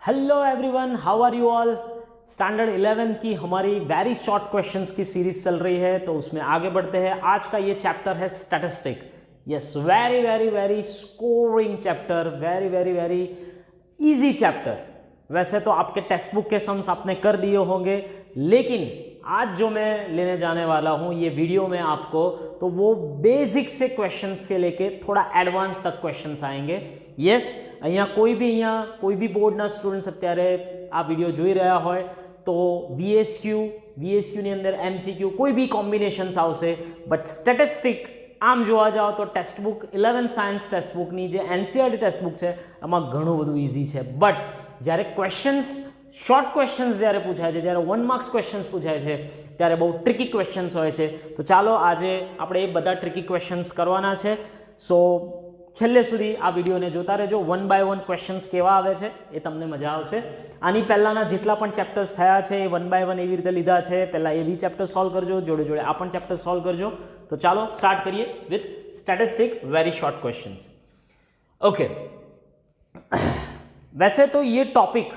Hello everyone, how are you all. Standard 11 की हमारी very short questions की series चल रही है, तो उसमें आगे बढ़ते हैं। आज का ये चैप्टर है statistic. Yes, very very very scoring chapter, very very very easy chapter. वैसे तो आपके टेक्स्ट बुक के सम्स आपने कर दिए होंगे, लेकिन आज जो मैं लेने जाने वाला हूँ ये वीडियो में आपको, तो वो बेसिक से क्वेश्चंस के लेके थोड़ा एडवांस तक क्वेश्चंस आएंगे। યસ, અહીંયા કોઈ બી બોર્ડના સ્ટુડન્ટ્સ અત્યારે આ વિડીયો જોઈ રહ્યા હોય તો વીએસક્યુની અંદર એમસીક્યુ કોઈ બી કોમ્બિનેશન્સ આવશે, બટ સ્ટેટિસ્ટિક આમ જોવા જાઓ તો ટેક્સ્ટ બુક 11 સાયન્સ ટેક્સ્ટ બુકની જે એનસીઆરટી ટેક્સ્ટ બુક છે એમાં ઘણું બધું ઇઝી છે, બટ જ્યારે ક્વેશ્ચન્સ શોર્ટ ક્વેશ્ચન્સ જ્યારે પૂછાય છે, જ્યારે 1 માર્ક્સ ક્વેશ્ચન્સ પૂછાય છે ત્યારે બહુ ટ્રિકી ક્વેશ્ચન્સ હોય છે। તો ચાલો આજે આપણે એ બધા ટ્રિકી ક્વેશ્ચન્સ કરવાના છે। સો છેલ્લે સુધી આ વિડીયોને જોતા રહેજો। 1 બાય 1 ક્વેશ્ચન્સ કેવા આવે છે એ તમને મજા આવશે। આની પહેલાંના જેટલા પણ ચેપ્ટર્સ થયા છે એ 1 બાય 1 એવી રીતે લીધા છે। પહેલાં એ બી ચેપ્ટર સોલ્વ કરજો, જોડે જોડે આ પણ ચેપ્ટર સોલ્વ કરજો। તો ચાલો સ્ટાર્ટ કરીએ with statistic, very short questions. Okay, वैसे तो ये टॉपिक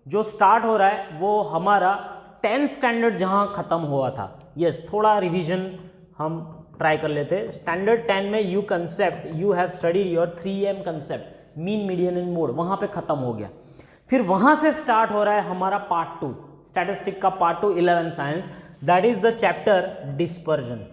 जो स्टार्ट हो रहा है वो हमारा 10th स्टैंडर्ड जहाँ ख़त्म हुआ था। यस, थोड़ा रिवीजन हम ट्राई कर लेते हैं। स्टैंडर्ड 10 में you concept, you have studied your 3M concept, mean median and mode, वहाँ पे ख़त्म हो गया। फिर वहाँ से स्टार्ट हो रहा है हमारा पार्ट 2, स्टैटिस्टिक का part 2 11 science, that is the chapter dispersion.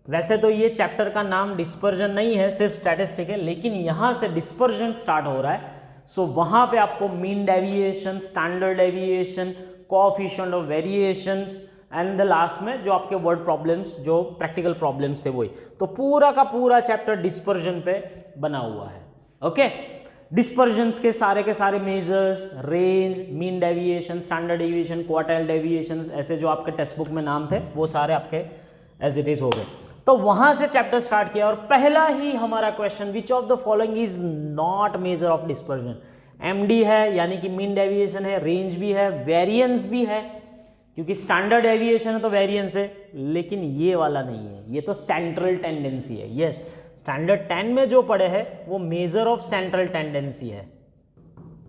वैसे तो ये चैप्टर का नाम डिस्पर्जन नहीं है, सिर्फ स्टैटिस्टिक है, लेकिन यहाँ से डिस्पर्जन स्टार्ट हो रहा है। सो वहाँ पे आपको mean deviation, standard deviation, coefficient of variations and the last में जो आपके वर्ड प्रॉब्लम्स, जो प्रैक्टिकल प्रॉब्लम्स थे वही। तो पूरा का पूरा चैप्टर डिस्पर्जन पे बना हुआ है। ओके, डिस्पर्जन्स के सारे measures, range, mean deviation, standard deviation, quartile deviations, ऐसे जो आपके टेक्स्ट बुक में नाम थे वो सारे आपके एज इट इज हो गए। तो वहां से चैप्टर स्टार्ट किया और पहला ही हमारा question, which of the following is not measure of dispersion. MD है यानी कि मीन डेविएशन है, रेंज भी है, वेरिएंस भी है, क्योंकि स्टैंडर्ड डेविएशन है तो वेरिएंस है, लेकिन ये वाला नहीं है, ये तो सेंट्रल टेंडेंसी है। यस, स्टैंडर्ड 10 में जो पढ़े हैं वो मेजर ऑफ सेंट्रल टेंडेंसी है।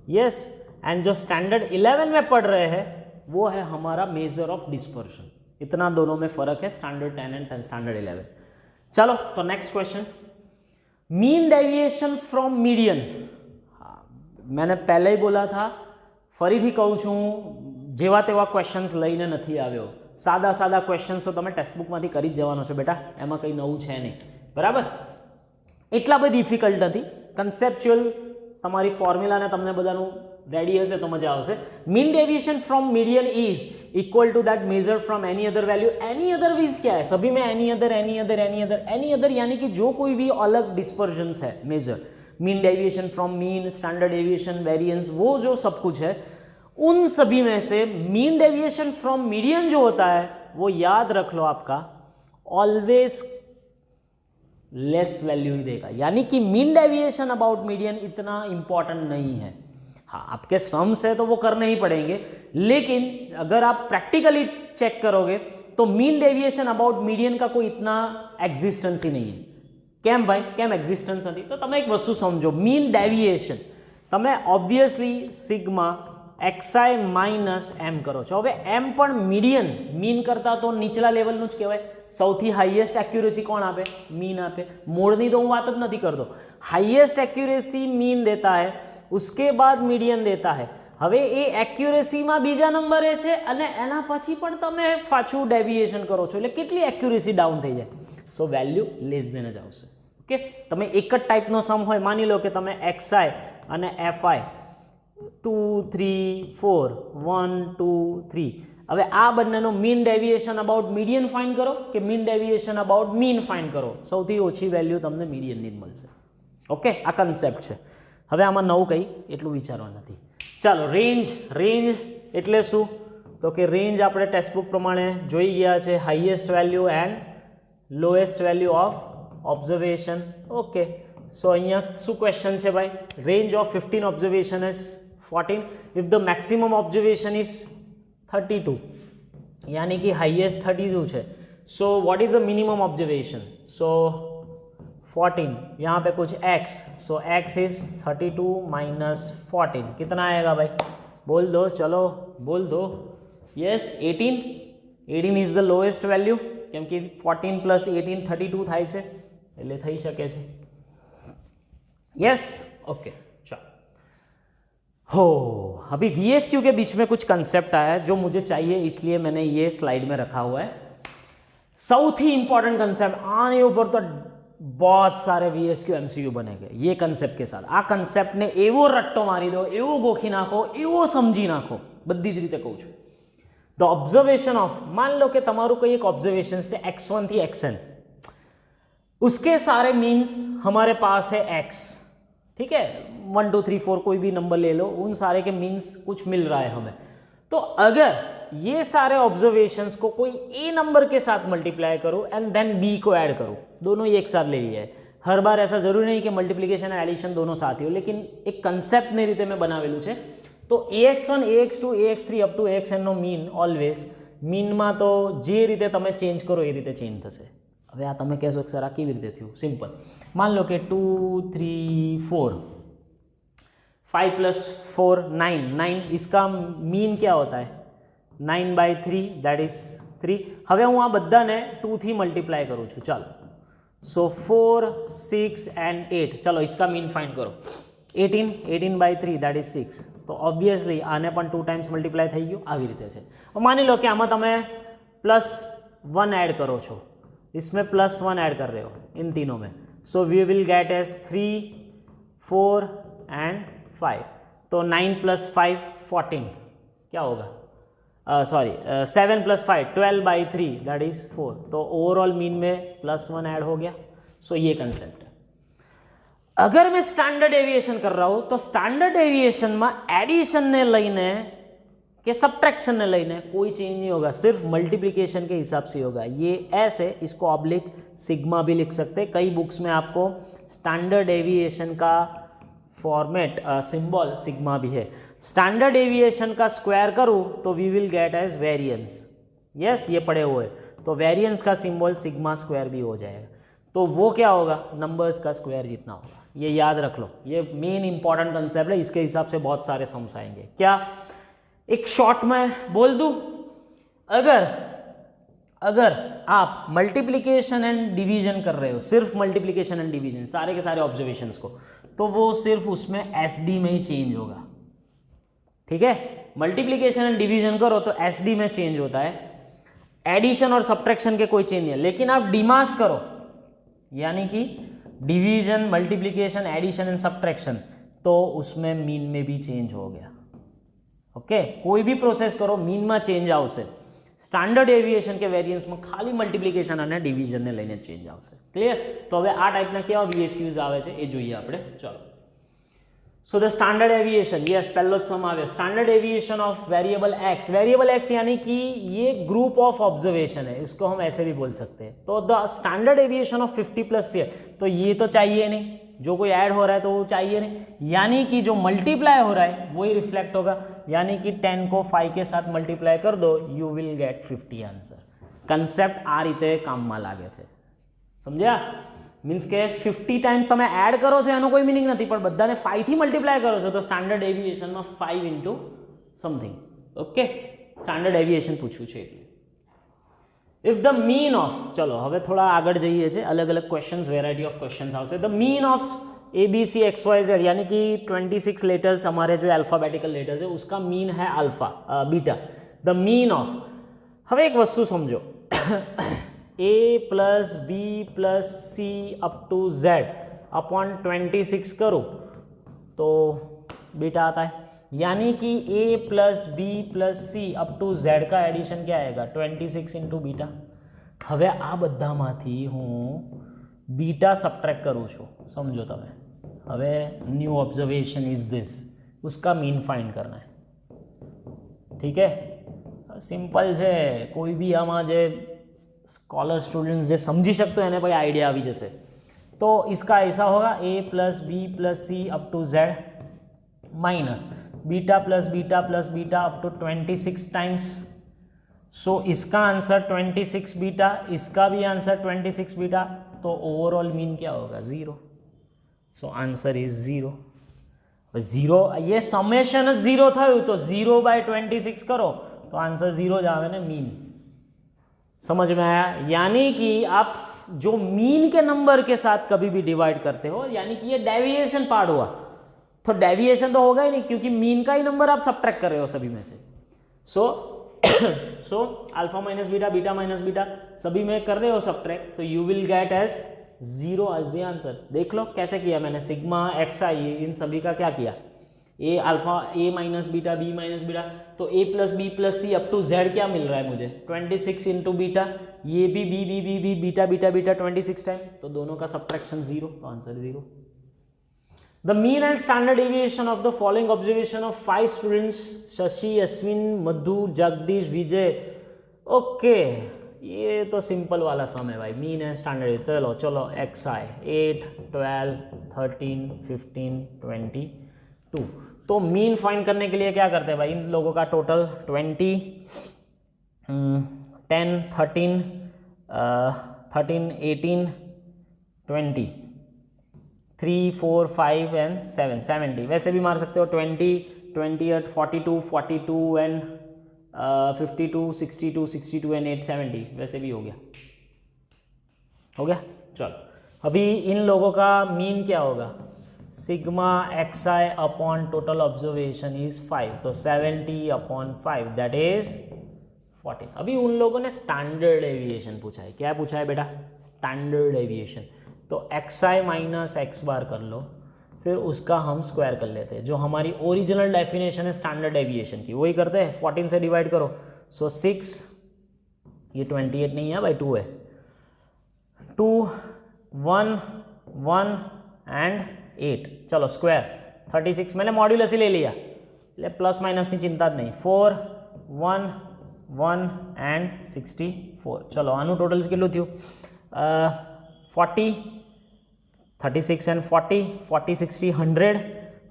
यस, एंड जो स्टैंडर्ड 11 में पढ़ रहे हैं वो है हमारा मेजर ऑफ डिस्पर्जन। इतना दोनों में फर्क है, स्टैंडर्ड 10 एंड स्टैंडर्ड 11। चलो तो next question, mean deviation from median. मैंने पहले ही बोला था, फरीथी कहूँ छूँ, જેવા તેવા ક્વેશ્ચન્સ લઈને નથી આવ્યો। સાદા ક્વેશ્ચન્સ તો તમે ટેક્સ્ટ બુકમાંથી કરી જ જવાનો છો બેટા, એમાં કંઈ નવું છે નહીં, બરાબર? એટલા બધી ડિફિકલ્ટ નથી, કન્સેપ્ચ્યુઅલ તમારી ફોર્મ્યુલાને તમને બધાનું રેડી હશે તો મજા આવશે। Mean deviation from median is equal to that measure from any other value. Any other means क्या है? सभी में एनी अदर यानी कि जो कोई भी अलग डिस्पर्जन्स है measure, mean deviation from mean, standard deviation, variance, वो जो सब कुछ है उन सभी में से मीन डेविएशन फ्रॉम मीडियन जो होता है वो याद रख लो, आपका ऑलवेज लेस वैल्यू ही देगा, यानी कि मीन डेविएशन अबाउट मीडियन इतना इंपॉर्टेंट नहीं है। हाँ, आपके सम्स है तो वो करने ही पड़ेंगे, लेकिन अगर आप प्रैक्टिकली चेक करोगे तो मीन डेविएशन अबाउट मीडियन का कोई इतना एग्जिस्टेंस ही नहीं है। केम भाई, केम एग्जिस्टेंस नहीं? तो તમે એક વસ્તુ સમજો, મીન ડેવિએશન તમે obviously sigma XI minus M કરો છો। હવે એમ પણ મીડિયન, મીન કરતા તો નીચલા લેવલનું જ કહેવાય। સૌથી હાઈએસ્ટ એક્યુરેસી કોણ આપે? મીન આપે। મોડની તો હું વાત જ નથી કરતો, હાઈએસ્ટ એક્યુરેસી મીન દેતા है, उसके बाद मीडियन देता है। હવે એ એક્યુરેસીમાં બીજા નંબરે છે અને એના પછી પણ તમે પાછું ડેવિએશન કરો છો, એટલે કેટલી એક્યુરેસી ડાઉન થઈ જાય? સો વેલ્યુ લેસ દેન જ આવશે। ઓકે, તમે એક જ ટાઈપનો સમ હોય, માની લો કે તમે XI અને FI 2 3 4 1 2 3, હવે આ બંનેનો mean deviation about median find કરો કે mean deviation about mean find કરો, સૌથી ઓછી વેલ્યુ તમને મીડિયનની જ મળશે। ઓકે, આ કન્સેપ્ટ છે। હવે આમાં નવું કંઈ એટલું વિચારવા નથી। ચાલો, રેન્જ એટલે શું? તો કે રેન્જ આપણે ટેક્સ્ટ બુક પ્રમાણે જોઈ ગયા છે, highest value and lowest value of observation. Okay, so અહીંયા શું ક્વેશ્ચન છે ભાઈ? Range of 15 observation is 14 if the maximum observation is 32, यानी कि हाईएस्ट 32 है। So what is the minimum observation? So 14, यहाँ पे कुछ x, so x is 32 minus 14, कितना आएगा भाई? बोल दो, चलो बोल दो. Yes 18 is the lowest value, કેમ કે 14 પ્લસ 18 32 થાય છે, એટલે થઈ શકે છે. यस ओके चलो. हो अभी VSQ के बीच में कुछ कंसेप्ट आया जो मुझे चाहिए, इसलिए मैंने ये स्लाइड में रखा हुआ है. સૌથી ઇમ્પોર્ટન્ટ कंसेप्ट, આને ઉપર તો बहुत सारे VSQ MCQ बनेंगे ये कंसेप्ट के साथ. આ कंसेप्टને એવો રટ્ટો મારી દો, એવો ગોખી નાખો, એવો સમજી નાખો, બધી જ રીતે કહું છું. ધ ऑब्जर्वेशन ऑफ, मान लो कि તમારું कोई एक ऑब्जर्वेशन से x1 थी xn, उसके सारे मीन्स हमारे पास है x, ठीक है, 1 2 3 4 कोई भी नंबर ले लो, उन सारे के मीन्स कुछ मिल रहा है हमें. तो अगर ये सारे ऑब्जर्वेशंस को कोई ए नंबर के साथ मल्टीप्लाई करूं एंड देन बी को ऐड करूं, दोनों ही एक साथ ले लिया है. हर बार ऐसा जरूरी नहीं कि मल्टीप्लिकेशन एंड एडिशन दोनों साथ ही हो, लेकिन एक कंसेप्ट ने रीते मैं बनावेलू है. तो ax1 ax2 ax3 up to axn નો मीन ऑलवेज मीનમાં તો જે રીતે તમે ચેન્જ કરો એ રીતે ચેન્જ થશે. હવે આ તમે કહેશો કે સર આ કેવી રીતે થયું? સિમ્પલ. मान लो कि 2 3 4 5 प्लस 4 9 9, इसका मीन क्या होता है? 9/3 दैट इज 3. હવે હું આ બધાને 2 થી મલ્ટીપ્લાય કરું છું. ચાલો, सो 4 6 एंड 8, चलो इसका मीन फाइंड करो. 18/3 दैट इज 6. तो ऑब्वियसली आने पण 2 टाइम्स मल्टीप्लाय થઈ ગયું. આવી રીતે છે. માની લો કે આમાં તમે +1 ऐड करो છો, इसमें +1 ऐड कर रहे हो इन तीनों में. So we will get as 3 4 and 5. तो 9 + 5 14 क्या होगा? Sorry 7 + 5 12/3 that is 4. तो ओवरऑल मीन में +1 ऐड हो गया. सो ये कंसेप्ट है. अगर मैं स्टैंडर्ड एविएशन कर रहा हूं तो स्टैंडर्ड एविएशन में एडिशन ने लईने के सब्ट्रैक्शन ने लईने कोई चेंज नहीं होगा, सिर्फ मल्टीप्लिकेशन के हिसाब से होगा. ये ऐसे, इसको ऑब्लिक सिग्मा भी लिख सकते हैं. कई बुक्स में आपको स्टैंडर्ड एविएशन का फॉर्मेट सिंबल सिग्मा भी है. स्टैंडर्ड एविएशन का स्क्वायर करूं तो we will get as variance. Yes, ये पढ़े हुए. तो वेरिएंस का सिंबल सिग्मा स्क्वायर भी हो जाएगा. तो वो क्या होगा? नंबर्स का स्क्वायर जितना होगा. ये याद रख लो, ये मेन इंपॉर्टेंट कंसेप्ट है. इसके हिसाब से बहुत सारे सम्स आएंगे. क्या एक शॉर्ट में बोल दूं? अगर आप मल्टीप्लिकेशन एंड डिवीजन कर रहे हो, सिर्फ मल्टीप्लिकेशन एंड डिवीजन, सारे के सारे ऑब्जर्वेशंस को, तो वो सिर्फ उसमें एसडी में ही चेंज होगा. ठीक है, मल्टीप्लिकेशन एंड डिवीजन करो तो एसडी में चेंज होता है. एडिशन और सब्ट्रैक्शन के कोई चेंज नहीं है. लेकिन आप डिमास करो, यानी कि division multiplication addition and subtraction, तो उसमें मीन में भी चेंज हो गया. ओके, कोई भी प्रोसेस करो मीन में चेंज आवशे. स्टैंडर्ड एविएशन के वेरिएंस में खाली मल्टीप्लिकेशन और डिवीजन ने लईने चेंज आवशे. क्लियर? तो हवे आ टाइपना केवा VSQs आवे छे ए जोईए आपणे. चलो, सो द स्टैंडर्ड एविएशन, यस, पहलो ज सम आवे. Standard aviation of variable x. Variable x यानी कि ये ग्रुप ऑफ ऑब्जर्वेशन है, इसको हम ऐसे भी बोल सकते हैं. तो द स्टैंडर्ड एविएशन ऑफ 50 + 5, तो ये तो चाहिए नहीं, जो कोई ऐड हो रहा है तो वो चाहिए नहीं, यानी कि जो मल्टीप्लाई हो रहा है वही रिफ्लेक्ट होगा. यानी कि 10 को 5 के साथ मल्टीप्लाई कर दो, you will get 50 answer. Concept आ रीते काम में लागे छे. समझ्या? मीन्स के 50 टाइम्स તમે એડ કરો છો એનો કોઈ મીનિંગ નથી, પણ બધાને 5 થી મલ્ટીપ્લાય કરો છો તો સ્ટાન્ડર્ડ એવિએશનમાં 5 into something. Okay, standard deviation પૂછ્યું છે એટલે. ઇફ ધ મીન ઓફ, ચલો હવે થોડા આગળ જઈએ છે, अलग अलग क्वेश्चंस, वेराइटी ऑफ क्वेश्चंस આવશે. द मीन ऑफ ABCXYZ यानी कि 26 लेटर्स हमारे जो अल्फाबेटिकल लेटर्स है उसका मीन है alpha beta. The mean of, હવે એક વસ્તુ સમજો, A + B + C up to Z upon 26 करूँ तो बीटा आता है. यानी कि A + B + C up to Z का एडिशन क्या आएगा? 26 इंटू बीटा. હવે આ બધામાંથી હું बीटा सब्ट्रैक्ट करूँ છું. समझो તમે. હવે न्यू ऑब्जर्वेशन इज दिस, उसका मीन फाइंड करना है. ठीक है, सिंपल है. कोई भी आमा जे स्कॉलर स्टूडेंट्स जे समझी सकते हैं भाई आइडिया आ जैसे. तो इसका ऐसा होगा A + B + C up to Z minus beta + beta + beta up to 26 times. So इसका आंसर 26 बीटा, इसका भी आंसर 26 बीटा. तो ओवरऑल मीन क्या होगा? 0. So answer is 0. ઝીરો, ये સમેશન જ ઝીરો થયું તો 0/26 करो तो आंसर 0 જ આવે ને, मीन। समझ में आया? यानी कि आप जो मीन के नंबर के साथ कभी भी डिवाइड करते हो, यानी कि ये डेविएशन पार्ट हुआ, तो डेविएशन तो होगा ही नहीं क्योंकि मीन का ही नंबर आप सबट्रैक्ट कर रहे हो सभी में से। So alpha minus beta, beta minus beta सभी में कर रहे हो सबट्रैक्ट, तो you will get as 0 as the answer. देख लो कैसे किया मैंने, सिग्मा एक्स आई इन सभी का क्या किया, A alpha, A minus beta, B minus beta, तो A plus B plus C up to Z क्या मिल रहा है मुझे, 26 इंटू बीटा, ये भी B B B B beta beta beta 26 time, तो दोनों का सबट्रैक्शन 0, तो answer 0। The mean and standard deviation of the following observation of 5 students, Shashi, Ashwin, Madhu, Jagdish, Vijay. Okay, ये तो सिंपल वाला सम है भाई, मीन एंड स्टैंडर्ड। चलो चलो, एक्स आई 8, 12, 13, 15, 22। तो मीन फाइंड करने के लिए क्या करते हैं भाई, इन लोगों का टोटल 20, 10, 13, 18, 20, 3, 4, 5 एंड 7, 70। वैसे भी मार सकते हो 20, 28, 42, 42 एंड 52, 62, 62 एंड 8, 70। वैसे भी हो गया, हो गया। चलो अभी इन लोगों का मीन क्या होगा, sigma x I upon total observation is 5, तो 70/5 दैट इज 14। अभी उन लोगों ने स्टैंडर्ड डेविएशन पूछा है। क्या पूछा है बेटा, स्टैंडर्ड डेविएशन। तो एक्स आई माइनस एक्स बार कर लो, फिर उसका हम स्क्वायर कर लेते हैं। जो हमारी ओरिजिनल डेफिनेशन है स्टैंडर्ड डेविएशन की, वही करते हैं। 14 से डिवाइड करो, सो 6, ये 28 नहीं है भाई, 2 है, 2, 1, 1 एंड 8। चलो स्क्वायर 36, मैंने मॉड्यूलस ही ले लिया, ले प्लस माइनस की चिंता नहीं। 4, 1, 1 एंड 64। चलो आनु टोटल्स કેટલું થયું, 40, 36 एंड 40, 40, 60, 100,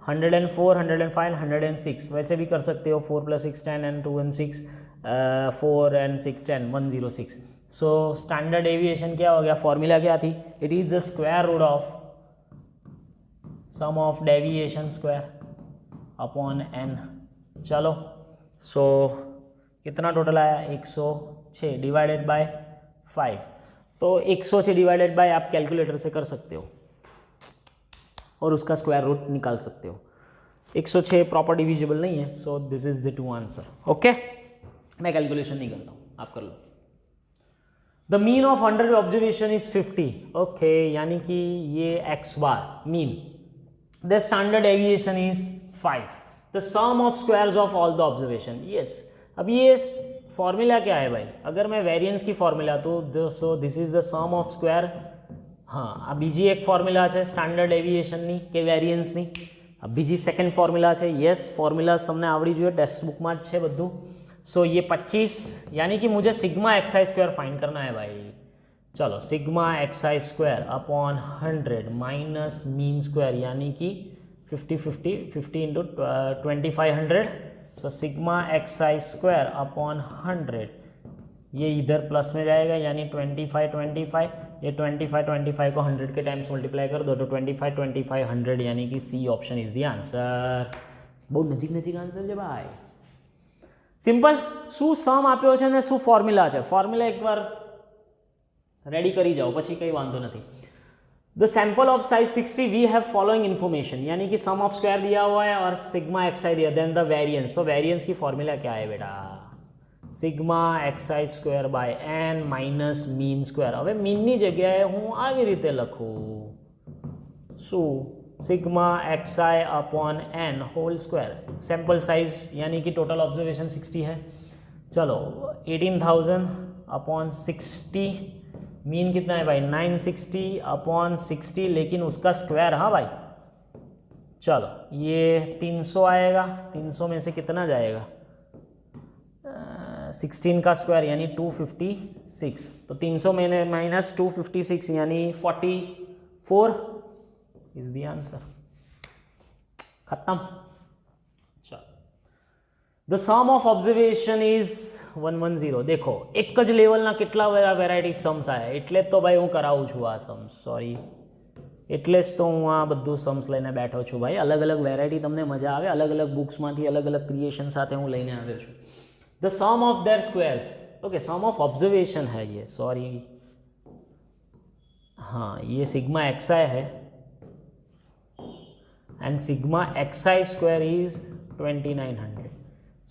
104, 105, 106। वैसे भी कर सकते हो, 4 + 6, 10 and 2 and 6, 4 and 6, 10, 106। So standard deviation क्या हो गया, फॉर्मूला क्या थी, it is the square root of sum of deviation square upon n। चलो सो कितना टोटल आया, 106 डिवाइडेड बाय 5। तो 100 से डिवाइडेड बाय आप कैलकुलेटर से कर सकते हो और उसका स्क्वायर रूट निकाल सकते हो। 106 प्रॉपर डिविजिबल नहीं है, so this is the 2 answer. Okay, मैं कैलकुलेशन नहीं करता हूँ, आप कर लो। The mean of 100 observation is 50। Okay, यानी कि ये X bar mean, the standard deviation is 5, the sum of squares of all the observation. Yes, अब ये फॉर्मूला क्या है भाई, अगर मैं वेरिएंस की फॉर्मूला तो so this is the sum of square. हाँ, आ બીજી એક ફોર્મ્યુલા છે સ્ટાન્ડર્ડ ડેવિએશનની કે વેરિયન્સની, આ બીજી સેકન્ડ ફોર્મ્યુલા છે। યસ, ફોર્મ્યુલાસ તમને આવડી જોઈએ, ટેક્સ્ટ बुकમાં જ છે બધું। सो ये 25, यानी कि मुझे सिग्मा एक्स आई स्क्वायर फाइंड करना है भाई। चलो सिग्मा एक्स आई square upon 100 minus mean square, यानी कि 50 50 50 इंटू 2500। सो सिग्मा एक्स आई स्क्वायर अपॉन 100, ये इधर प्लस में जाएगा, यानी 25 25, ये 25 25 को 100 के टाइम्स मल्टीप्लाई कर दो तो 25 25 100, यानी कि C option is the answer. बहुत नजीक नजीक आंसर છે ભાઈ, સિમ્પલ। શું સમ આપ્યો છે ને શું ફોર્મ્યુલા છે, ફોર્મ્યુલા એકવાર રેડી કરી જાઓ, પછી કંઈ વાંધો નથી। The sample of size 60 we have following information, यानी कि सम ऑफ स्क्वायर दिया हुआ है और सिग्मा एक्स आई दिया, then the variance. So variance की फॉर्मूला क्या है बेटा, sigma x I square by N minus mean square. હવે મીનની જગ્યાએ હું આવી રીતે લખું, શું, sigma x I upon N whole square. Sample size यानी कि टोटल ऑब्जर्वेशन 60 है। चलो 18,000 अपॉन 60, मीन कितना है भाई 960 अपॉन 60, लेकिन उसका स्क्वायर। हाँ भाई, चलो ये 300 आएगा, 300 में से कितना जाएगा, 16 का स्क्वायर यानी 256, तो 300 में माइनस 256 यानी 44 इज द आंसर। खत्म। चलो the sum of observation is 110। देखो एक ज लेवलना કેટલા વેરાયટી सम्स आया, એટલે તો ભાઈ હું કરાવું છું આ सम्स। सॉरी એટલે જ તો હું આ બધું सम्स લઈને બેઠો છું ભાઈ. અલગ અલગ વેરાયટી તમને મજા આવે, અલગ અલગ બુક્સમાંથી અલગ અલગ ક્રિએશન સાથે હું લઈને આવ્યો છું. The sum of their squares, okay sum of observation है ये, सॉरी हाँ ये सिग्मा एक्स आई है and sigma x I square is 2900.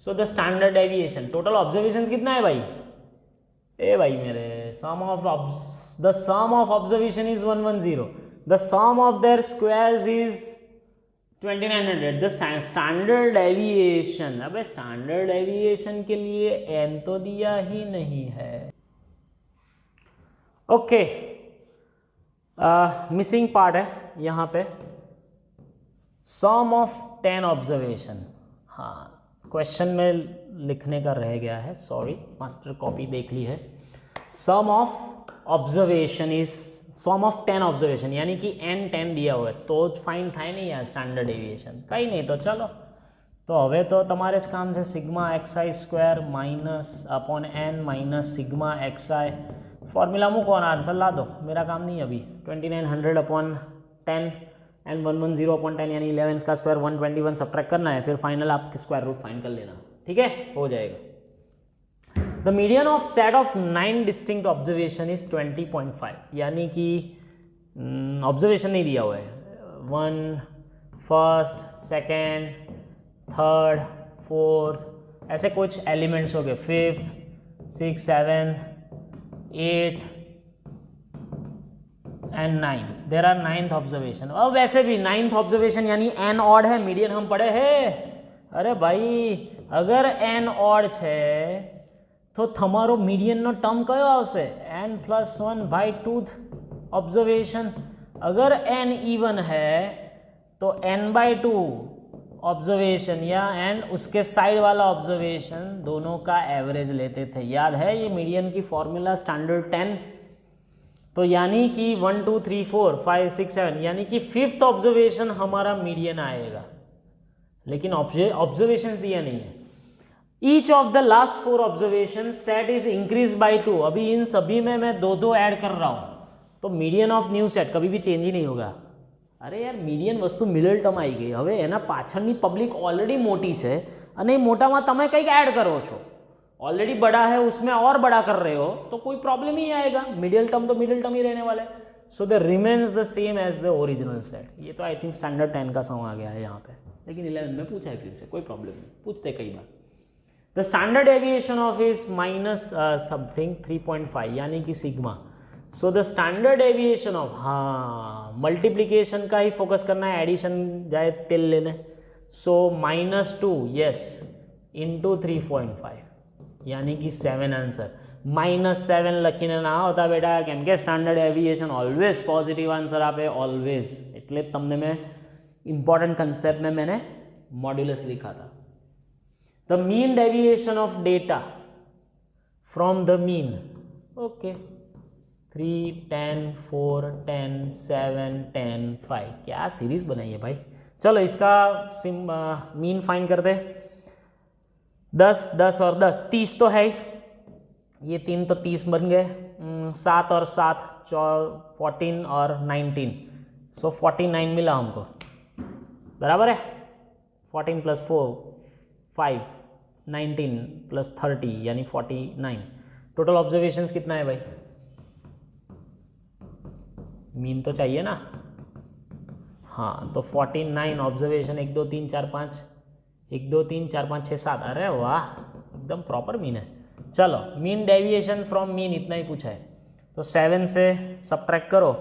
So the standard deviation, total observation कितना है भाई? ए भाई मेरे the sum of observation is 110, the sum of their squares is 2900. The standard deviation, अबे स्टैंडर्ड डेविएशन के लिए n तो दिया ही नहीं है. ओके मिसिंग पार्ट है यहाँ पे, सम ऑफ 10 ऑब्जर्वेशन. हाँ क्वेश्चन में लिखने का रह गया है, सॉरी मास्टर कॉपी देख ली है. Sum of observation is sum of 10 observation, यानी कि n 10 दिया हुआ है तो फाइन થાય નહીં યાર સ્ટાન્ડર્ડ ડેવિએશન. કંઈ નહીં તો ચલો, તો હવે તો તમારે જ કામ છે sigma X I square minus upon n minus sigma x I. Formula मूको और आंसर ला दो, मेरा काम नहीं अभी. 2900 अपॉन 10 एंड 110 अपॉन 10 यानी 11 का स्क्वायर 121 सब्ट्रैक्ट करना है, फिर फाइनल आप स्क्वायर रूट फाइंड कर लेना. ठीक है, हो जाएगा. The median of set of 9 distinct observation is 20.5, यानी कि ऑब्जर्वेशन नहीं दिया हुआ है. 1 फर्स्ट सेकेंड थर्ड फोर्थ ऐसे कुछ एलिमेंट्स हो गए, 5th 6 7 8 and 9. There are 9th observation. अब वैसे भी 9th ऑब्जर्वेशन यानी n ऑड है, मीडियन हम पढ़े हैं. अरे भाई अगर n ऑड है तो તમારો મીડિયનનો ટર્મ કયો આવશે? n+1 by 2th observation. अगर n इवन है तो n/2 ऑब्जर्वेशन या n उसके साइड वाला ऑब्जर्वेशन दोनों का एवरेज लेते थे. याद है ये मीडियन की फॉर्मूला स्टैंडर्ड 10. तो यानी कि 1 2 3 4 5 6 7 यानी कि 5th ऑब्जर्वेशन हमारा मीडियन आएगा, लेकिन ऑब्जर्वेशन दिया नहीं है. Each of the last 4 observation set is increase by 2. अभी इन सभी में मैं 2 ऐड कर रहा हूँ तो मीडियन ऑफ न्यू सेट कभी भी चेंज ही नहीं होगा. अरे यार मीडियन वस्तु મિડલ ટર્મ આવી ગઈ, હવે એના પાછળની પબ્લિક ઓલરેડી મોટી છે અને એ મોટામાં તમે કંઈક ऐड करो છો. ऑलरेडी बड़ा है उसमें और बड़ा कर रहे हो तो कोई प्रॉब्लम ही आएगा. मिडिल टर्म तो मिडिल टर्म ही रहने वाला है. So the remains the same as the original set. ये तो आई थिंक स्टैंडर्ड 10 का सम आ गया है यहाँ पे, लेकिन 11 में पूछा है फिर से, कोई प्रॉब्लम नहीं, पूछते कई बार. The standard deviation of is minus something 3.5 यानी कि sigma. So the standard deviation of, हाँ मल्टीप्लीकेशन का ही फोकस करना है, एडिशन जाए तेल लेने. सो -2 यस इंटू 3.5 यानी कि 7 आंसर. -7 લખીને ના આવતા બેટા, કેમ કે standard deviation always positive answer આપે, ઓલવેઝ. એટલે તમને મેં ઇમ્પોર્ટન્ટ કન્સેપ્ટ में मैंने मॉड्यूलस लिखा था. The mean deviation of data from the mean, okay 3 10 4 10 7 10 5. क्या सीरीज बनाई है भाई. चलो इसका मीन फाइंड करते. 10 10 और 10 30 तो है, ये 3 तो 30 बन गए. 7 और 7 14 और 19, सो 49 मिला हमको, बराबर है. 14 + 4 5 19 + 30 यानी 49. टोटल ऑब्जर्वेशंस कितना है भाई? मीन तो चाहिए ना. हाँ तो 49 ऑब्जर्वेशन 1 2 3 4 5 1 2 3 4 5 6 7. अरे वाह एकदम प्रॉपर मीन है. चलो मीन डेविएशन फ्रॉम मीन इतना ही पूछा है, तो 7 से सब्ट्रैक्ट करो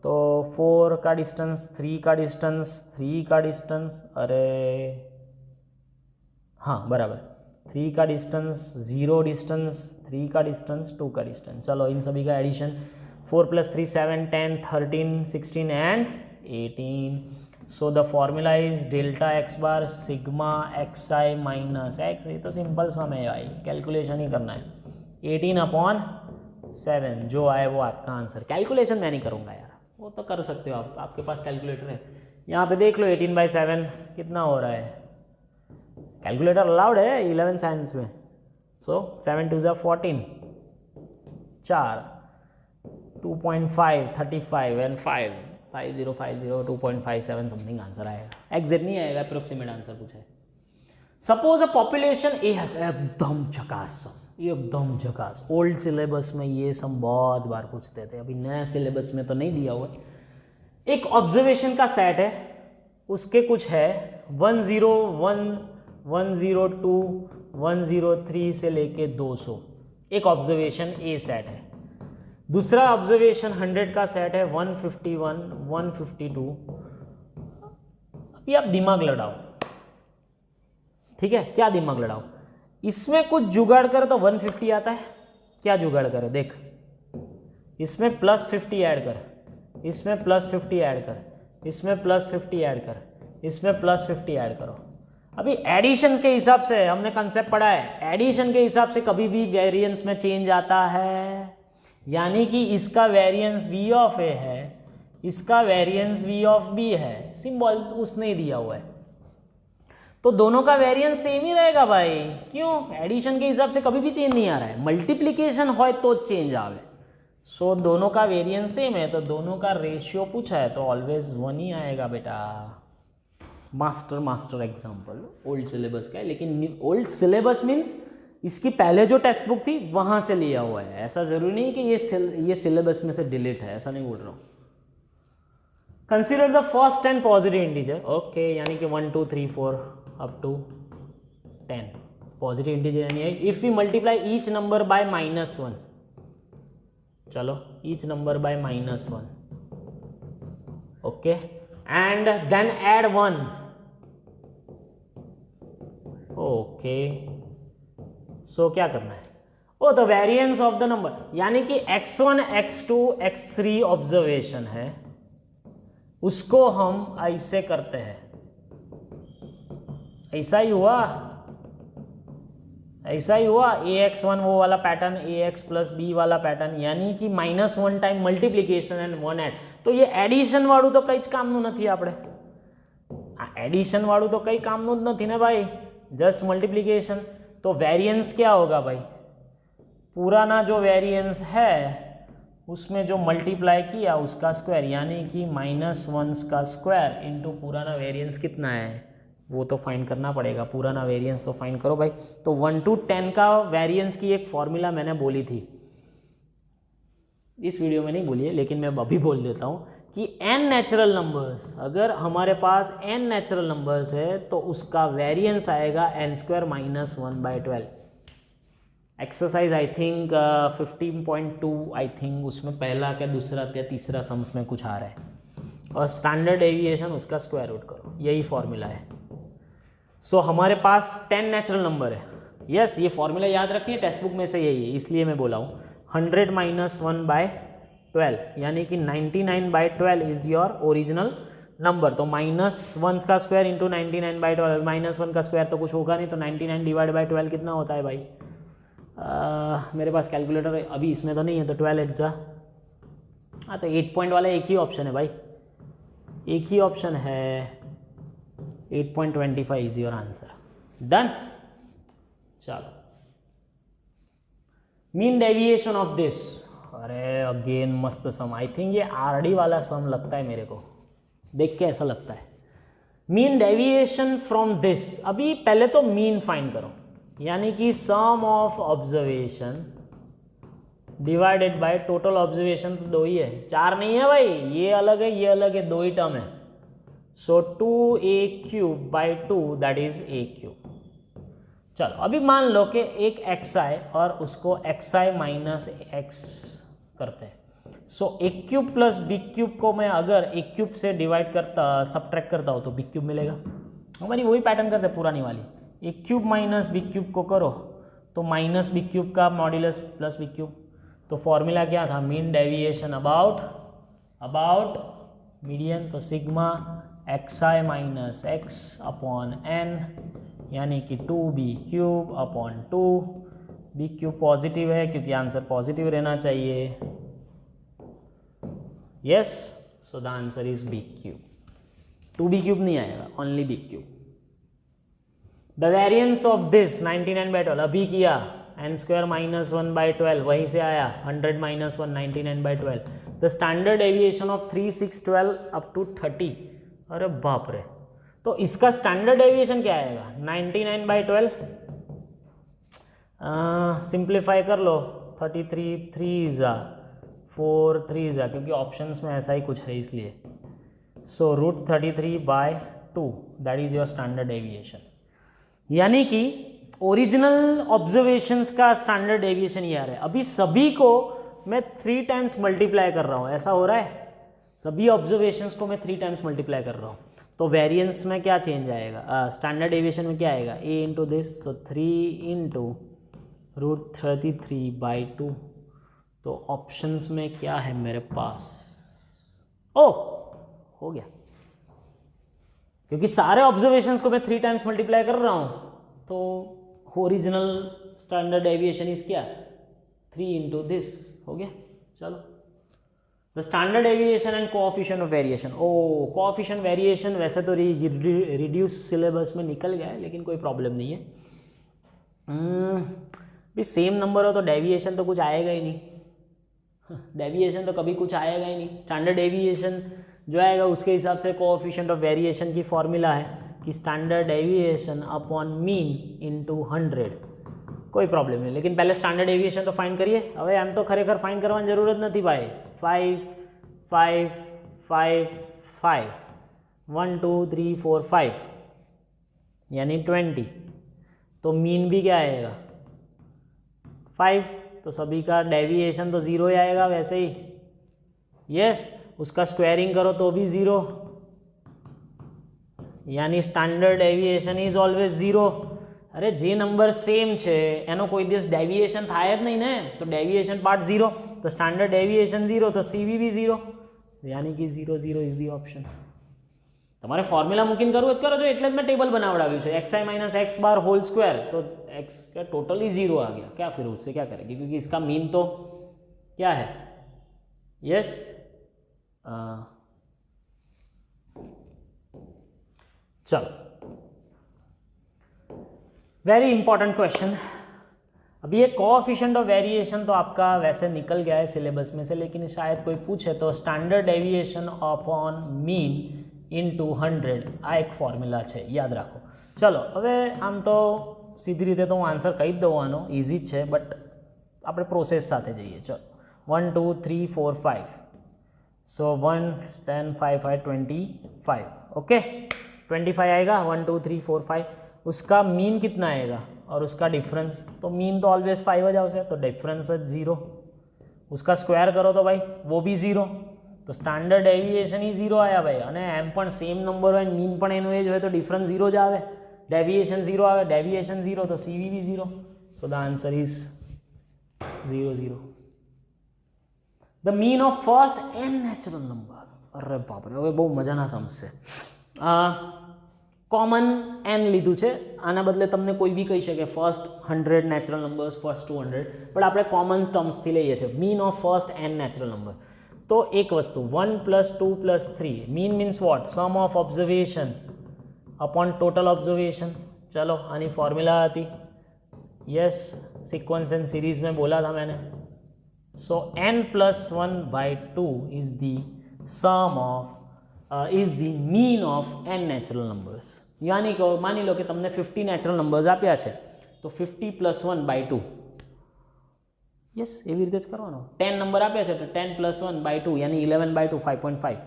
तो 4 का डिस्टेंस 3 का डिस्टेंस 3 का डिस्टेंस, अरे हाँ बराबर 3 का डिस्टेंस 0 डिस्टेंस 3 का डिस्टेंस 2 का डिस्टेंस. चलो इन सभी का addition 4 + 3 7 10 13 16 and 18. So the formula is delta x bar sigma x i minus x. ये तो सिंपल सम है भाई, कैलकुलेशन ही करना है. 18/7 जो आए वो आपका आंसर. कैलकुलेशन मैं नहीं करूँगा यार, वो तो कर सकते हो आप, आपके पास कैलकुलेटर है. यहाँ पे देख लो 18/7 कितना हो रहा है. कैलकुलेटर अलाउड है 11 साइंस में. सो 7 2 14 4 2.5 35 एंड 5 5050 2.57 समथिंग आंसर आएगा, एग्जैक्ट नहीं आएगा, अप्रोक्सीमेट आंसर पूछा है। सपोज अ पॉपुलेशन ए है, एकदम झकास, एकदम झकास। ओल्ड सिलेबस में ये सब बहुत बार पूछते थे, अभी नया सिलेबस में तो नहीं दिया हुआ। एक ऑब्जर्वेशन का सेट है, उसके कुछ है 101 102 103 से लेके 200, एक ऑब्जर्वेशन ए सेट है। दूसरा ऑब्जर्वेशन 100 का सेट है 151 152। अभी आप दिमाग लड़ाओ, ठीक है, क्या दिमाग लड़ाओ, इसमें कुछ जुगाड़ कर तो 150 आता है। क्या जुगाड़ करे देख, इसमें +50 ऐड कर, इसमें +50 ऐड कर, इसमें +50 ऐड कर, इसमें +50 ऐड करो। अभी एडिशन के हिसाब से हमने कंसेप्ट पढ़ा है, एडिशन के हिसाब से कभी भी वेरिएंस में चेंज आता है, यानी कि इसका वेरिएंस v ऑफ a है, इसका वेरिएंस v ऑफ b है, सिंबल उसने दिया हुआ है, तो दोनों का वेरिएंस सेम ही रहेगा भाई। क्यों? एडिशन के हिसाब से कभी भी चेंज नहीं आ रहा है, मल्टीप्लीकेशन हो तो चेंज आवे। सो दोनों का वेरिएंस सेम है, तो दोनों का रेशियो पूछा है तो ऑलवेज 1 ही आएगा बेटा। मास्टर एग्जाम्पल ओल्ड सिलेबस का है, लेकिन ओल्ड सिलेबस मीन्स इसकी पहले जो टेक्स्ट बुक थी वहां से लिया हुआ है, ऐसा जरूरी नहीं कि ये सिलेबस में से डिलीट है, ऐसा नहीं बोल रहा हूँ। Consider the first 10 positive integer, okay, यानी कि 1 2 3 4 अप टू 10 पॉजिटिव इंटीजर, यानी if we multiply each number by -1, चलो each number by -1, okay, and then add 1, okay. So क्या करना है, oh the variance of the number, यानी कि x1 x2 x3 observation है, उसको हम ऐसे करते हैं, ऐसा ही हुआ, ऐसा ही हुआ, ax1 वो वाला पैटर्न, ax + b वाला पैटर्न, यानी कि -1 टाइम मल्टीप्लिकेशन एंड 1 ऐड। तो ये एडिशन वाળું तो कई ज कामનું નથી, આપણે આ एडिशन वाળું तो कई कामનું જ નથી ને भाई, जस्ट मल्टीप्लिकेशन। तो वेरिएंस क्या होगा भाई, पुराना जो वेरिएंस है उसमें जो मल्टीप्लाई किया उसका स्क्वायर, यानी कि -1 का स्क्वायर इंटू पुराना वेरिएंस कितना है वो तो फाइंड करना पड़ेगा, पुराना वेरिएंस तो फाइंड करो भाई। तो 1 to 10 का वेरिएंस की एक फॉर्मूला मैंने बोली थी, इस वीडियो में नहीं बोली है लेकिन मैं अभी बोल देता हूँ कि n नेचुरल नंबर्स, अगर हमारे पास n नेचुरल नंबर्स है तो उसका वेरिएंस आएगा n² - 1/12। Exercise I think 15.2 I think उसमें पहला क्या दूसरा क्या तीसरा सम्स में कुछ आ रहा है, और स्टैंडर्ड डेविएशन उसका स्क्वायर रूट करो, यही फॉर्मूला है। सो हमारे पास 10 नेचुरल नंबर है, यस, ये फॉर्मूला याद रखिए, टेक्स्ट बुक में से यही है, इसलिए मैं बोला हूँ। 100 - 1/12 यानी कि 99/12 इज योर ओरिजिनल नंबर। तो -1 का स्क्वायर इंटू 99/12, -1 का स्क्वायर तो कुछ होगा नहीं, तो 99 / 12 कितना होता है भाई? मेरे पास कैलकुलेटर अभी इसमें तो नहीं है, तो 12 8 हाँ, तो 8 पॉइंट वाला एक ही ऑप्शन है भाई, एक ही ऑप्शन है, 8.25 इज योर आंसर। डन। चलो, मीन डेविएशन ऑफ दिस, अरे अगेन मस्त सम, आई थिंक ये आरडी वाला सम लगता है मेरे को, देख के ऐसा लगता है। मीन डेविएशन फ्रॉम दिस, अभी पहले तो मीन फाइंड करो, यानी कि sum of observation divided by total observation, तो 2 ही है, 4 नहीं है भाई, ये अलग है ये अलग है, 2 ही टर्म है। सो 2a³ / 2 दैट इज a³। चलो अभी मान लो कि एक xi और उसको xi - x करते हैं। सो a³ + b³ को मैं अगर a³ से डिवाइड करता, सब्ट्रैक्ट करता हूँ तो b³ मिलेगा। हमारी वही पैटर्न करते हैं पुरानी वाली, a³ - b³ को करो तो -b³ का मॉड्यूलस प्लस b³। तो फॉर्मूला क्या था? मीन डेविएशन अबाउट मीडियन, तो सिग्मा xi - x/n, यानी कि 2b³/2। b³ पॉजिटिव है क्योंकि आंसर पॉजिटिव रहना चाहिए, yes. So the answer is b³। 2b³ नहीं आएगा, only b³। The variance of this 99/12 अभी किया, n² - 1/12 वहीं से आया, 100 - 1 99/12। The standard deviation of 3, 6, 12 up to 30। अरे बाप रे, तो इसका स्टैंडर्ड डेविएशन क्या आएगा? 99/12। सिंप्लीफाई कर लो, 33 3 ज़ा 4 3 ज़ा, क्योंकि ऑप्शंस में ऐसा ही कुछ है इसलिए। सो √33/2 that is your standard deviation. यानी कि ओरिजिनल ऑब्जर्वेशंस का स्टैंडर्ड डेविएशन ये आ रहा है। अभी सभी को मैं 3 टाइम्स मल्टीप्लाई कर रहा हूँ, ऐसा हो रहा है, सभी ऑब्जर्वेशंस को मैं 3 टाइम्स मल्टीप्लाई कर रहा हूँ, तो वेरिएंस में क्या चेंज आएगा? स्टैंडर्ड डेविएशन में क्या आएगा? a into this, so 3 into √33/2। तो ऑप्शंस में क्या है मेरे पास? ओह, हो गया, क्योंकि सारे ऑब्जर्वेशंस को मैं 3 टाइम्स मल्टीप्लाई कर रहा हूँ, तो ओरिजिनल स्टैंडर्ड डेविएशन इज क्या? 3 इंटू दिस, हो गया। चलो, the standard deviation and coefficient of variation. ओ, कोएफिशिएंट वेरिएशन वैसे तो रिड्यूस सिलेबस में निकल गया है, लेकिन कोई प्रॉब्लम नहीं है। भी सेम नंबर हो तो डेविएशन तो कुछ आएगा ही नहीं, डेविएशन तो कभी कुछ आएगा ही नहीं। स्टैंडर्ड डेविएशन जो आएगा उसके हिसाब से कोएफिशिएंट ऑफ वेरिएशन की फॉर्मूला है कि standard deviation upon mean into 100। कोई प्रॉब्लम नहीं, लेकिन पहले स्टैंडर्ड डेविएशन तो फाइंड करिए। હવે આમ તો ખરેખર ફાઇન્ડ કરવાની જરૂરત નથી ભાઈ। 5 5 5 5 1 2 3 4 5 यानी 20, तो मीन भी क्या आएगा? 5। तो सभी का डेविएशन तो 0 ही आएगा वैसे ही। यस, उसका स्क्वायरिंग करो तो भी 0, यानी स्टैंडर्ड डेविएशन इज ऑलवेज 0। अरे जे नंबर सेम है एनो कोई दिवस डेविएशन थाय ज नहीं ने, तो डेविएशन पार्ट 0, तो स्टैंडर्ड डेविएशन 0, तो सीवी भी 0, यानी कि 0 0 इज दी ऑप्शन। તમારે ફોર્મ્યુલા મૂકીને કરવું જ કરો છો, એટલે જ મેં ટેબલ બનાવડાવ્યું છે, xi minus x bar whole square, तो x का टोटल ही 0 आ गया। क्या फिर उससे क्या करेंगे, क्योंकि इसका मीन तो क्या है? यस, चलो, वेरी इंपॉर्टेंट क्वेश्चन। अभी ये कोएफिशिएंट ऑफ वेरिएशन तो आपका वैसे निकल गया है सिलेबस में से, लेकिन शायद कोई पूछे तो standard deviation upon mean into 100 आ एक फॉर्म्युला है, याद रखो। चलो, હવે આમ તો સીધી રીતે તો હું આન્સર કહી જ દેવાનો, ઇઝી જ છે, બટ આપણે પ્રોસેસ સાથે જઈએ। ચલો, 1 2 3 4 5, सो 1 10 5 5 25, ओके, 25 आएगा। 1 2 3 4 5, उसका मीन कितना आएगा और उसका डिफरेंस, तो मीन तो ऑलवेज 5 જ આવશે, तो डिफरेंस 0। उसका स्क्वायर करो तो भाई वो भी 0, तो स्टैंडर्ड डेविएशन ही 0 आया भाई। અને એમ પણ સેમ નંબર હોય, મીન પણ એનો એ જ હોય, તો ડિફરન્સ 0 જ આવે, डेविएशन 0 आवे, डेविएशन 0, तो सीवी भी 0, so the answer is 0 0। The mean of first n natural number. अरे बाप रे, હવે બહુ મજાના સમજશે। कॉमन एन लीधु है, आना बदले तमने कोई भी कही सके first 100 natural numbers, first 200, but આપણે कॉमन टर्म्स थी लईए छे। Mean of first n natural number, तो एक वस्तु 1 + 2 + 3, mean means what? Sum of observation upon total observation. चलो, आनी फॉर्मूला थी, यस, सीक्वेंस एंड सीरीज में बोला था मैंने। So n + 1/2 is the sum of is the mean of n natural numbers. यानी कि मानी लो कि तमने 50 नेचुरल नंबर्स आप्या है, तो 50 + 1/2, यस, एवी रीते ज करवानो। 10 नंबर आप्या है तो 10 + 1/2 यानी 11/2 5.5,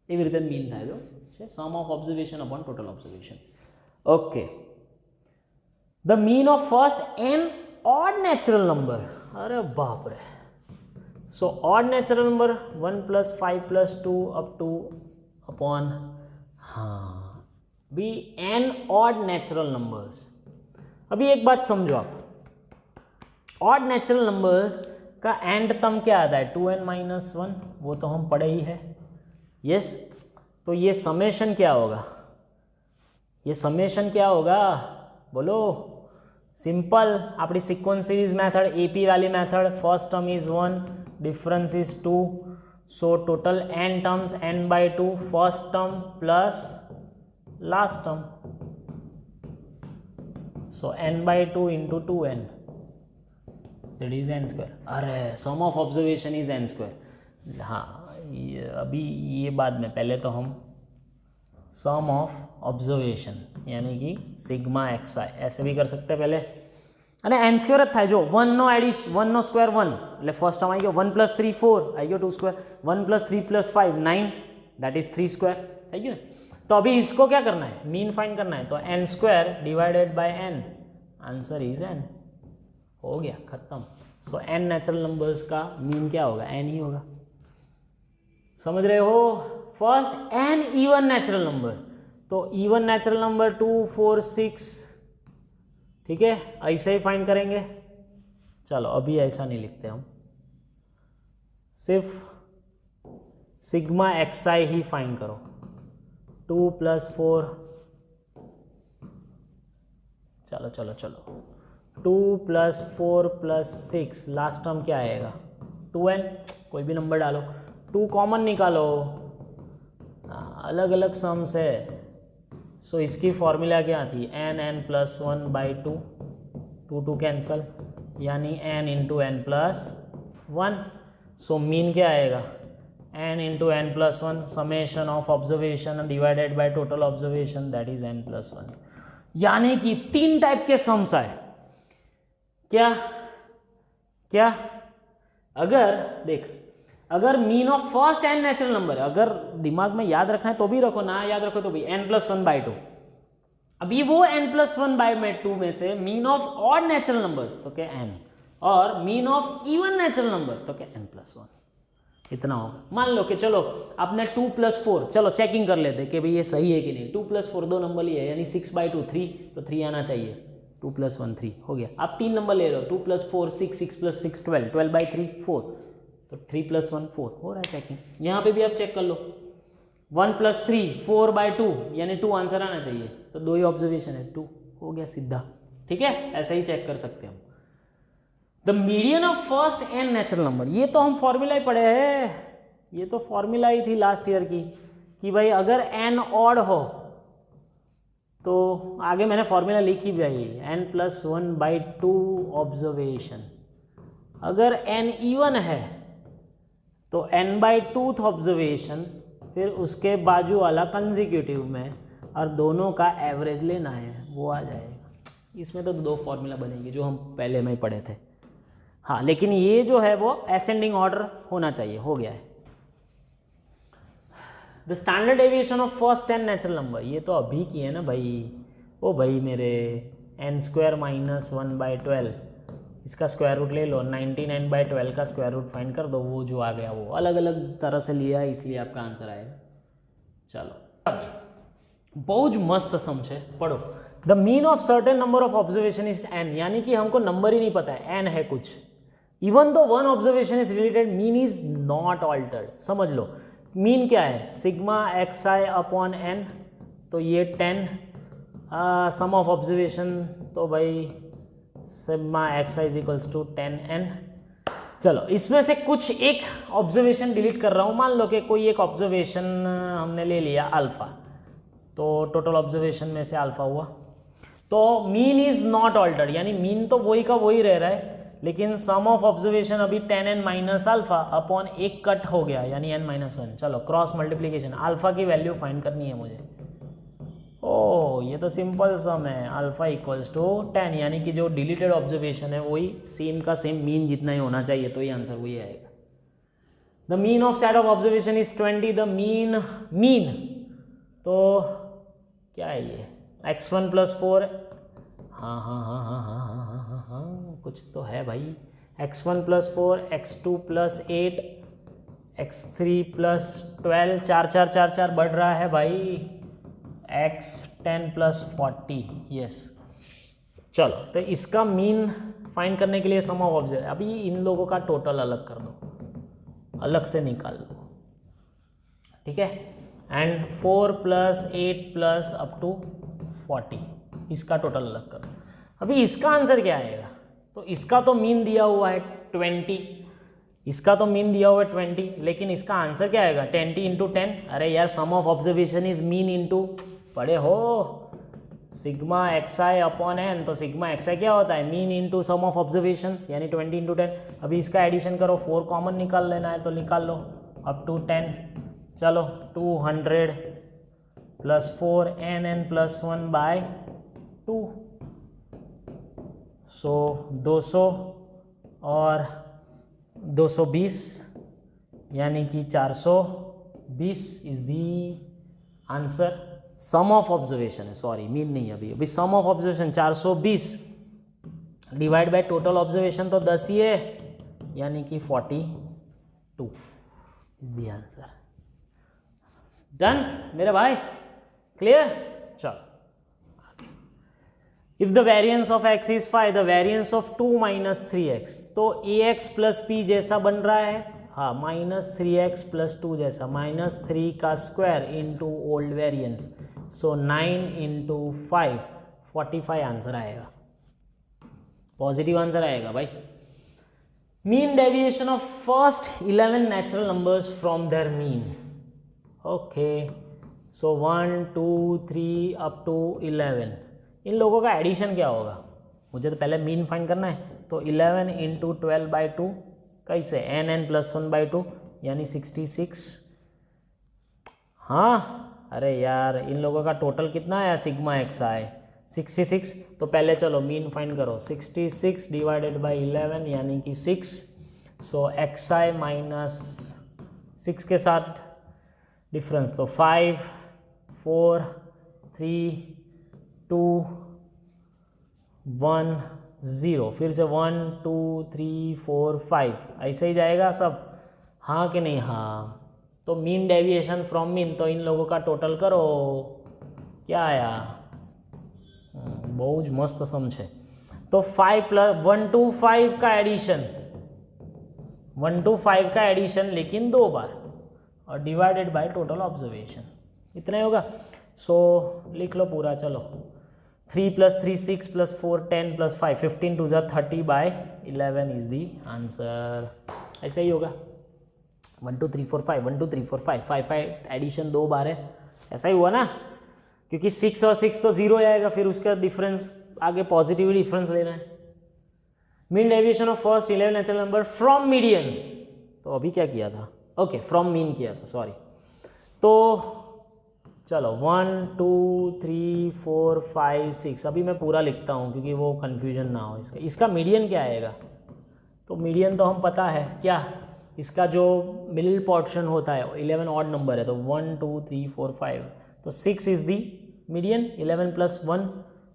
एवी रीते मीन थाय जो sum of observation upon total observation. Okay, the mean of first n odd natural number. अरे बाप रे, so odd natural number 1 + 5 + 2 up to upon, हाँ भी n ऑड नेचुरल नंबर्स। अभी एक बात समझो आप, ऑड नेचुरल नंबर्स का एंड टर्म क्या आता है? 2n - 1, वो तो हम पढ़े ही है। यस, तो ये समेशन क्या होगा? ये समेशन क्या होगा बोलो? सिंपल, अपनी सीक्वेंस सीरीज मेथड, एपी वाली method, first term is 1, difference is 2, so total n terms n/2, first term plus last term, so n/2 into 2n, that is n²। अरे सम ऑफ ऑब्जर्वेशन इज n²। हाँ अभी ये बाद में, पहले तो हम सम ऑफ ऑब्जर्वेशन यानी कि सिग्मा एक्स आई ऐसे भी कर सकते हैं पहले, અને n સ્ક્વેર જ થાય જો 1 નો એડિશન 1 નો સ્ક્વેર 1 એટલે ફર્સ્ટ ટર્મ આવી ગયો 1 + 3 4 આવી ગયો 2 સ્ક્વેર 1 + 3 + 5 9 दैट इज 3 स्क्वायर થઈ ગયું ને। तो अभी इसको क्या करना है, मीन फाइंड करना है, तो n square divided by n, answer is n, हो गया खत्म। सो n नेचुरल नंबर्स का मीन क्या होगा, n ही होगा, समझ रहे हो। First n even natural number, तो इवन नेचुरल नंबर 2 4 6, ठीक है, ऐसे ही फाइंड करेंगे। चलो अभी ऐसा नहीं लिखते हम, सिर्फ सिग्मा एक्स आई ही फाइंड करो। 2 + 4, चलो चलो चलो 2 + 4 + 6, लास्ट टर्म क्या आएगा 2n, कोई भी नंबर डालो, 2 कॉमन निकालो, अलग अलग सम्स है। सो इसकी फॉर्मूला क्या थी, n + 1/2, 2 कैंसल, यानी n × n + 1। सो मीन क्या आएगा, n × n + 1 summation of observation divided by total observation, that is n + 1। यानी कि 3 टाइप के सम्स आए। क्या क्या, अगर देख, अगर mean of first n natural number, अगर दिमाग में याद रखना है तो भी रखो, ना याद रखो तो भी n + 1/2। अभी वो n + 1/2 में से mean of odd natural number तो क्या n, और mean of even natural number तो क्या n + 1, इतना होगा। मान लो कि चलो आपने 2 + 4, चलो चेकिंग कर लेते कि भाई ये सही है कि नहीं। 2 + 4 2 नंबर लिए, यानी 6/2 3, तो 3 आना चाहिए, 2 + 1 3 हो गया। आप 3 नंबर ले रहे हो, 2 + 4 6, 6 + 6 12, 12/3 4, तो 3 + 1 4 हो रहा है चेकिंग। यहाँ पे भी आप चेक कर लो, 1 + 3 4/2, यानी 2 आंसर आना चाहिए, तो 2 ही ऑब्जर्वेशन है, 2 हो गया सीधा, ठीक है। ऐसे ही चेक कर सकते हैं हम। The median of first n natural number, ये तो हम फॉर्मूला ही पढ़े हैं, ये तो फॉर्मूला ही थी लास्ट ईयर की, कि भाई अगर n ऑड हो तो आगे मैंने फॉर्मूला लिखी भी आई, n + 1/2 ऑब्जर्वेशन। अगर n इवन है तो n/2 ऑब्जर्वेशन, फिर उसके बाजू वाला कंसेक्यूटिव में, और दोनों का एवरेज लेना है, वो आ जाएगा। इसमें तो 2 फॉर्मूला बनेंगे जो हम पहले में ही पढ़े थे। हाँ, लेकिन ये जो है वो असेंडिंग ऑर्डर होना चाहिए, हो गया है। The standard deviation of first 10 natural number, ये तो अभी की है ना भाई। ओ भाई मेरे, n² - 1/12, इसका स्क्वायर रूट ले लो, 99/12 का स्क्वायर रूट फाइंड कर दो, वो जो आ गया वो अलग अलग तरह से लिया है, इसलिए आपका आंसर आएगा। चलो बहुत मस्त समझे, पढ़ो। The mean of certain number of observation is n, यानी कि हमको नंबर ही नहीं पता है, n है कुछ, even though 1 observation is related, mean is not altered. समझ लो मीन क्या है, सिग्मा xi/n, तो ये 10, सम ऑफ ऑब्जर्वेशन, तो भाई सिग्मा xi = 10n। चलो इसमें से कुछ एक ऑब्जर्वेशन डिलीट कर रहा हूँ, मान लो कि कोई एक ऑब्जर्वेशन हमने ले लिया अल्फा, तो टोटल ऑब्जर्वेशन में से अल्फा हुआ, तो मीन इज नॉट ऑल्टर्ड, यानी मीन तो वही का वही रह रहा है, लेकिन सम ऑफ ऑब्जर्वेशन अभी 10n - अल्फा अपॉन 1 कट हो गया, यानी n - 1। चलो क्रॉस मल्टीप्लीकेशन, अल्फा की वैल्यू फाइंड करनी है मुझे। ओ ये तो सिंपल सम है, अल्फा = 10, यानी कि जो डिलीटेड ऑब्जर्वेशन है वही सेम का सेम मीन जितना ही होना चाहिए, तो ये आंसर वही आएगा। The mean of set of observation is 20, the mean तो क्या है ये, x1 + 4, हाँ, कुछ तो है भाई, x1 + 4, x2 + 8, x3 + 12, 4 4 4 4 बढ़ रहा है भाई, x10 + 40, यस। चलो तो इसका मीन फाइंड करने के लिए सम ऑफ ऑब्जर्वेशन, अभी इन लोगों का टोटल अलग कर दो, अलग से निकाल दो, ठीक है। एंड 4 + 8 + अप टू 40, इसका टोटल अलग कर दो। अभी इसका आंसर क्या आएगा, तो इसका तो मीन दिया हुआ है 20, इसका तो मीन दिया हुआ है 20, लेकिन इसका आंसर क्या आएगा, 20 × 10। अरे यार, sum of observation is mean into, पढ़े हो, sigma x I upon N, तो सिग्मा एक्स आई क्या होता है, mean into sum of observations, यानी 20 इंटू 10। अभी इसका एडिशन करो, 4 कॉमन निकाल लेना है तो निकाल लो, अप टू 10। चलो 200 plus 4 N N plus 1/2, so 200 और 220 यानी कि 420 is the answer. Sum of observation है, सॉरी मीन नहीं, अभी sum of observation 420 divide by total observation तो 10 ही है, यानी कि 42 इज द आंसर। डन मेरे भाई, क्लियर। चलो, if the variance of x is 5, the variance of 2 minus 3x, तो ax प्लस p जैसा बन रहा है, हाँ माइनस 3x प्लस 2 जैसा, -3 का square into old variance, so 9 into 5 45 answer आएगा, पॉजिटिव आंसर आएगा भाई। Mean deviation of first 11 natural numbers from their mean, okay, so 1 2 3 up to 11, इन लोगों का एडिशन क्या होगा, मुझे तो पहले मीन फाइंड करना है, तो 11 इंटू 12/2 कैसे, एन एन प्लस 1/2 यानी 66। हाँ अरे यार, इन लोगों का टोटल कितना आया, सिग्मा एक्स आए 66, तो पहले चलो मीन फाइंड करो, 66 डिवाइडेड बाई 11 यानी कि 6, सो एक्स आई माइनस 6 के साथ डिफरेंस, तो 5 4 3 2 1 0, फिर से 1 2 3 4 5, ऐसे ही जाएगा सब, हाँ कि नहीं, हाँ। तो मीन डेविएशन फ्रॉम मीन, तो इन लोगों का टोटल करो, क्या आया, बहुत मस्त समझे। तो 5 प्लस 1 to 5 का एडिशन, 1 to 5 का एडिशन लेकिन 2 बार, और डिवाइडेड बाय टोटल ऑब्जर्वेशन, इतना ही होगा। सो लिख लो पूरा, चलो 3 + 3 6 + 4 10 + 5 15 2 30/11 इज दी आंसर, ऐसे ही होगा। 1 2 3 4 5 1 2 3 4 5 5 5 एडिशन 2 बार है, ऐसा ही हुआ ना, क्योंकि 6 और 6 तो 0 आएगा, फिर उसका डिफरेंस आगे पॉजिटिव डिफरेंस लेना है। Mean deviation of first 11 natural number from median, तो अभी क्या किया था, ओके फ्रॉम मीन किया था, सॉरी। तो चलो 1 2 3 4 5 6, अभी मैं पूरा लिखता हूँ क्योंकि वो कन्फ्यूजन ना हो। इसका मीडियन क्या आएगा, तो मीडियन तो हम पता है क्या, इसका जो मिडिल पोर्शन होता है 11 ऑड नंबर है, तो 1 2 3 4 5, तो 6 इज दी मीडियन, 11 + 1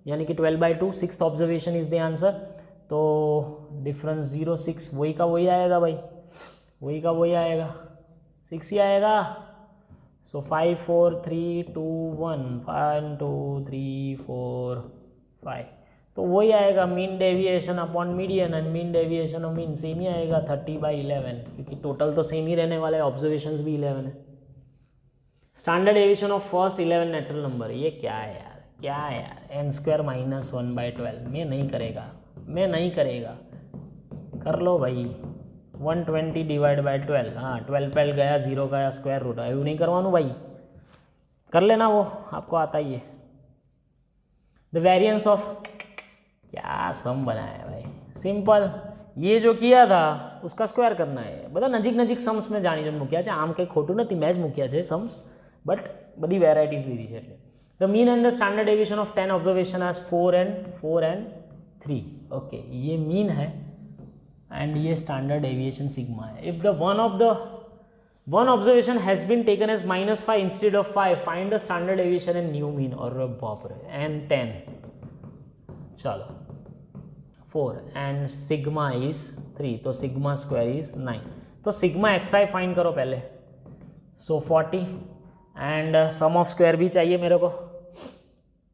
यानी कि 12/2, 6th observation is the answer. तो डिफरेंस 0 6 वही का वही आएगा भाई, वही का वही आएगा, 6 ही आएगा। सो 5 4 3 2 1 1 2 3 4 5, तो वही आएगा mean deviation upon median, and mean deviation और मीन सेम ही आएगा 30/11, क्योंकि टोटल तो सेम ही रहने वाला है, ऑब्जर्वेशंस भी 11 है। Standard deviation of first 11 natural number, ये क्या है यार, क्या है यार, n² - 1/12, मैं नहीं करेगा, मैं नहीं करेगा, कर लो भाई। 120 डिवाइड बाई 12, हाँ 12 गया, 0 गया, स्क्वायर रूट, अभी नहीं करवानू भाई, कर लेना, वो आपको आता ही है। द वेरिएंस ऑफ, क्या सम बनाया भाई, सिंपल, ये जो किया था उसका स्क्वायर करना है, બધા નજીક નજીક सम्स में જાણી જોઈને મૂક્યા છે, આમ કંઈ ખોટું નથી, મેં જ મૂક્યા છે सम्स, બટ બધી વેરાયટીઝ લીધી છે એટલે। The mean and the standard deviation of 10 observation as 4 and 3, okay ये मीन है एंड ये स्टैंडर्ड डेविएशन सिग्मा है। If the one observation has been taken as -5 instead of 5, find the standard deviation and new mean, और बाप रे, and 10, चलो 4 and sigma is 3, तो sigma square is 9, तो सिग्मा एक्स आई फाइंड करो पहले, सो 40, and some of square भी चाहिए मेरे को,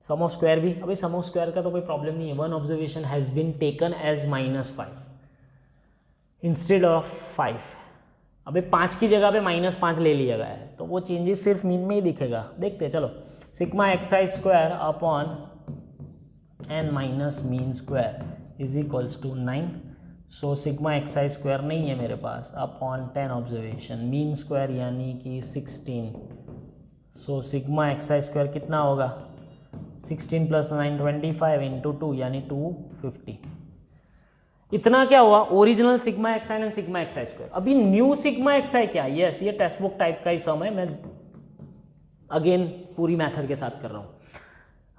सम ऑफ स्क्वायर भी, अभी सम ऑफ स्क्वायर का तो कोई प्रॉब्लम नहीं है। One observation has been taken as -5 instead of 5, अभी 5 की जगह पे -5 ले लिया गया है, तो वो चेंजेस सिर्फ मीन में ही दिखेगा, देखते चलो। Sigma x I square upon n minus mean square is equals to 9, so sigma x I square नहीं है मेरे पास, अपॉन 10 ऑब्जर्वेशन, मीन स्क्वायर यानी कि 16, सो सिग्मा एक्स आई स्क्वायर कितना होगा, 16 + 9 25 × 2 यानी 250। इतना क्या हुआ original sigma x I and sigma x I square. अभी न्यू सिग्मा एक्स आई क्या, यस ये टेक्स्ट बुक टाइप का ही सम है, मैं अगेन पूरी मेथड के साथ कर रहा हूँ।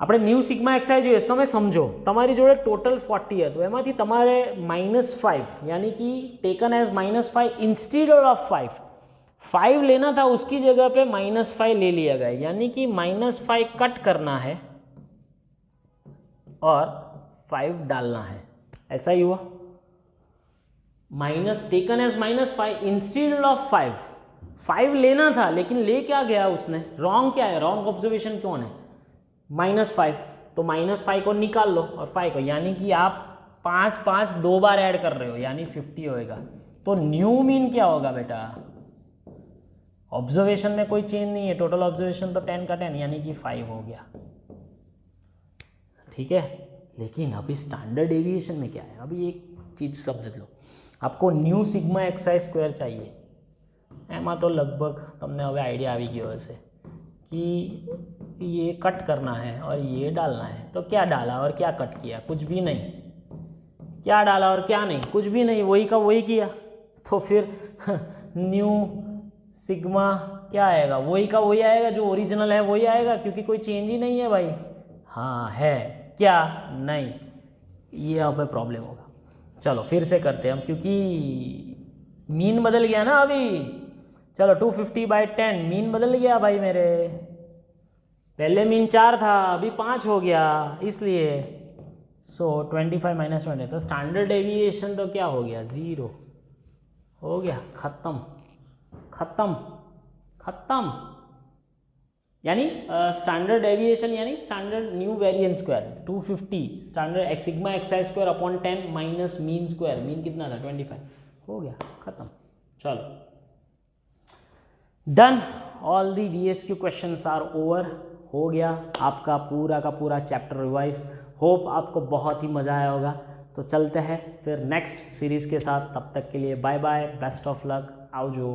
આપણે ન્યૂ સિગ્મા એક્સઆઈ જોઈએ, સમય સમજો તમારી જોડે ટોટલ 40 હતું, એમાંથી તમારે -5 यानी कि टेकन एज -5 इंस्टीड ऑफ 5 लेना था, उसकी जगह पे -5 ले लिया गया, यानी कि -5 कट करना है और 5 डालना है, ऐसा ही हुआ। टेकन एज -5 इंस्टीड ऑफ 5 लेना था, लेकिन ले क्या गया उसने, रॉन्ग क्या है, रॉन्ग ऑब्जर्वेशन कौन है, -5, तो -5 को निकाल लो और 5 को, यानी कि आप 5 2 बार ऐड कर रहे हो, यानी 50 होएगा। तो न्यू मीन क्या होगा बेटा, ऑब्जर्वेशन में कोई चेंज नहीं है, टोटल ऑब्जर्वेशन तो 10 का 10 यानी कि 5 हो गया, ठीक है। लेकिन अभी स्टैंडर्ड डेविएशन में क्या है, अभी एक चीज़ समझ लो, आपको न्यू सिग्मा एक्स आई स्क्वायर चाहिए, एमा तो लगभग तमने हवे आइडिया આવી ગયો હશે कि ये कट करना है और ये डालना है, तो क्या डाला और क्या कट किया, कुछ भी नहीं, क्या डाला और क्या नहीं, कुछ भी नहीं, वही का वही किया, तो फिर न्यू सिग्मा क्या आएगा, वही का वही आएगा, जो ओरिजिनल है वही आएगा, क्योंकि कोई चेंज ही नहीं है भाई। हाँ है क्या, नहीं, ये यहाँ पे प्रॉब्लम होगा। चलो फिर से करते हैं हम, क्योंकि मीन बदल गया ना अभी। चलो 250/10 मीन बदल गया भाई मेरे, पहले मीन 4 था, अभी 5 हो गया, इसलिए 25 - 20, तो स्टैंडर्ड डेविएशन तो क्या हो गया, 0 हो गया, खत्म खत्म खत्म। यानी स्टैंडर्ड डेविएशन यानी standard new variance square 250 standard sigma x आई square upon 10 minus mean square, mean कितना था 25, हो गया खत्म। चलो done, all the DSQ questions are over, हो गया आपका पूरा का पूरा चैप्टर रिवाइज। होप आपको बहुत ही मज़ा आया होगा। तो चलते हैं फिर नेक्स्ट सीरीज़ के साथ, तब तक के लिए bye bye, best of luck, आओ जो।